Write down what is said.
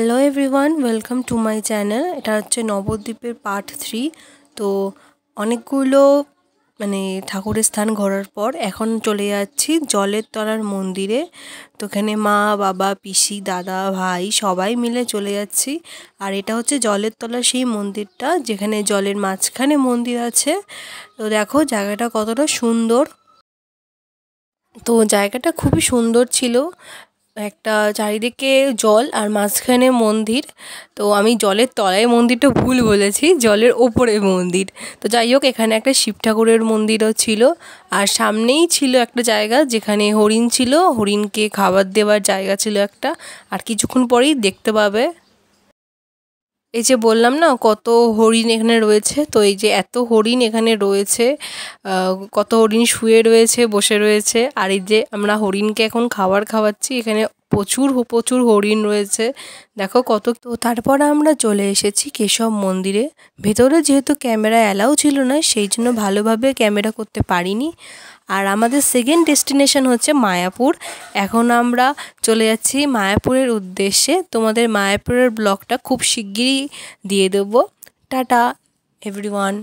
Hello everyone, welcome to my channel. এটা হচ্ছে নবদ্বীপের পার্ট 3। তো অনেকগুলো ঠাকুরের স্থান ঘোরার পর এখন চলে যাচ্ছি জলের তলার মন্দিরে। তো এখানে মা, বাবা, পিসি, দাদা, ভাই সবাই মিলে চলে যাচ্ছি। আর এটা হচ্ছে জলের তলার সেই মন্দিরটা যেখানে জলের মাঝখানে মন্দির আছে। তো দেখো জায়গাটা কতটা সুন্দর। তো জায়গাটা খুবই সুন্দর ছিল, একটা চারিদিকে জল আর মাঝখানে মন্দির। তো আমি জলের তলায় মন্দিরটা ভুল বলেছি, জলের ওপরে মন্দির। তো যাই হোক, এখানে একটা শিব ঠাকুরের মন্দিরও ছিল। আর সামনেই ছিল একটা জায়গা যেখানে হরিণ ছিল, হরিণকে খাবার দেওয়ার জায়গা ছিল একটা। আর কিছুক্ষণ পরেই দেখতে পাবে। এই যে বললাম না কত হরিণ এখানে রয়েছে, তো এই যে এত হরিণ এখানে রয়েছে, কত হরিণ শুয়ে রয়েছে, বসে রয়েছে। আর এই যে আমরা হরিণকে এখন খাবার খাওয়াচ্ছি, এখানে প্রচুর প্রচুর হরিণ রয়েছে, দেখো কত। তো তারপর আমরা চলে এসেছি কেশব মন্দিরে। ভেতরে যেহেতু ক্যামেরা অ্যালাউ ছিল না, সেই জন্য ভালোভাবে ক্যামেরা করতে পারিনি। আর আমাদের সেকেন্ড ডেস্টিনেশন হচ্ছে মায়াপুর। এখন আমরা চলে যাচ্ছি মায়াপুরের উদ্দেশ্যে। তোমাদের মায়াপুরের ব্লগটা খুব শিগগিরই দিয়ে দেবো। Tata everyone.